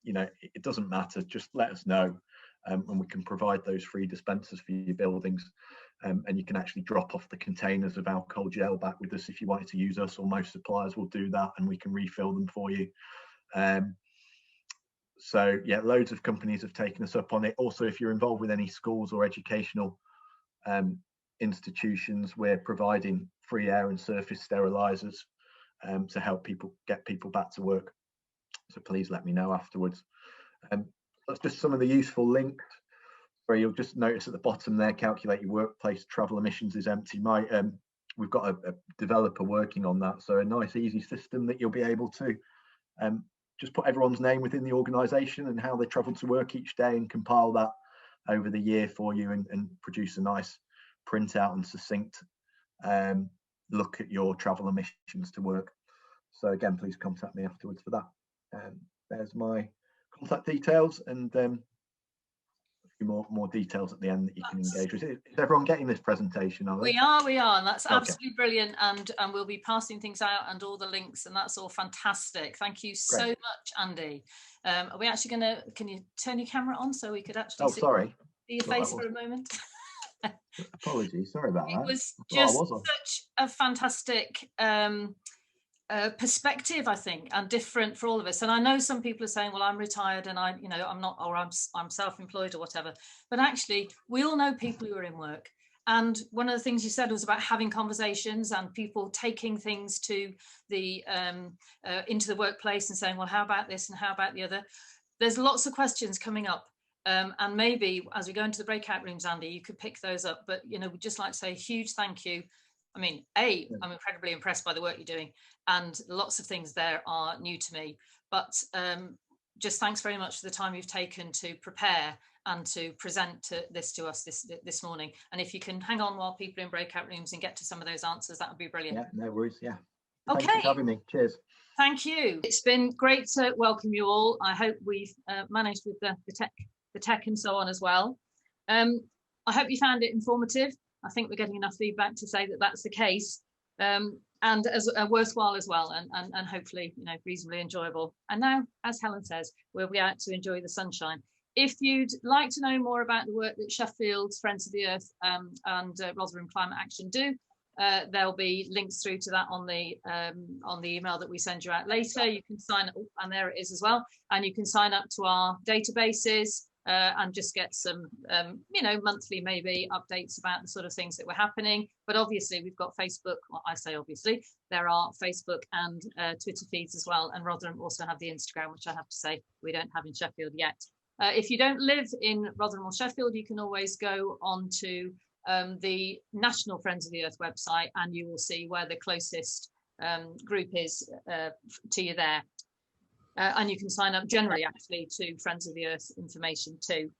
you know, it doesn't matter. Just let us know, and we can provide those free dispensers for your buildings. And you can actually drop off the containers of alcohol gel back with us if you wanted to use us, or most suppliers will do that, and we can refill them for you. So yeah, loads of companies have taken us up on it. Also, if you're involved with any schools or educational institutions, we're providing free air and surface sterilizers to help get people back to work. So please let me know afterwards. That's just some of the useful links. Where you'll just notice at the bottom there, calculate your workplace travel emissions is empty. We've got a developer working on that, so a nice easy system that you'll be able to just put everyone's name within the organisation and how they travel to work each day, and compile that over the year for you, and produce a nice printout and succinct look at your travel emissions to work. So again, please contact me afterwards for that. There's my contact details, and more details at the end that you can engage with. Is everyone getting this presentation? Are they? We are, and that's absolutely brilliant. And we'll be passing things out and all the links, and that's all fantastic. Thank you so much, Andy. Are we actually going to? Can you turn your camera on so we could actually see your face for a moment? Apologies, sorry about that. It was just such a fantastic perspective, I think, and different for all of us. And I know some people are saying, well, I'm retired and I'm not, or I'm self-employed or whatever, but actually we all know people who are in work. And one of the things you said was about having conversations and people taking things to the into the workplace and saying, well, how about this and how about the other? There's lots of questions coming up. And maybe as we go into the breakout rooms, Andy, you could pick those up. But, we'd just like to say a huge thank you. I mean, I'm incredibly impressed by the work you're doing, and lots of things there are new to me. But just thanks very much for the time you've taken to prepare and to present this to us this morning. And if you can hang on while people are in breakout rooms and get to some of those answers, that would be brilliant. Yeah, no worries. Yeah. Okay. Thanks for having me. Cheers. Thank you. It's been great to welcome you all. I hope we've managed with the tech and so on as well. I hope you found it informative. I think we're getting enough feedback to say that that's the case, and as worthwhile as well, and hopefully reasonably enjoyable. And now, as Helen says, we'll be out to enjoy the sunshine. If you'd like to know more about the work that Sheffield Friends of the Earth and Rotherham Climate Action do, there'll be links through to that on the email that we send you out later. You can sign up, and there it is as well, and you can sign up to our databases. And just get some, monthly maybe updates about the sort of things that were happening. But obviously we've got Facebook, well, I say obviously, there are Facebook and Twitter feeds as well. And Rotherham also have the Instagram, which I have to say we don't have in Sheffield yet. If you don't live in Rotherham or Sheffield, you can always go on to the National Friends of the Earth website, and you will see where the closest group is to you there. And you can sign up generally actually to Friends of the Earth information too.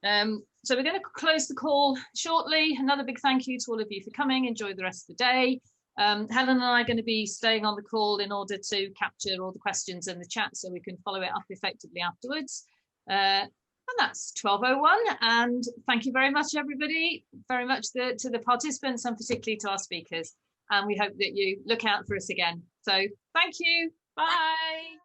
So we're going to close the call shortly. Another big thank you to all of you for coming. Enjoy the rest of the day. Helen and I are going to be staying on the call in order to capture all the questions in the chat so we can follow it up effectively afterwards. And that's 12:01. And thank you very much, everybody, very much to the participants and particularly to our speakers. And we hope that you look out for us again. So thank you. Bye.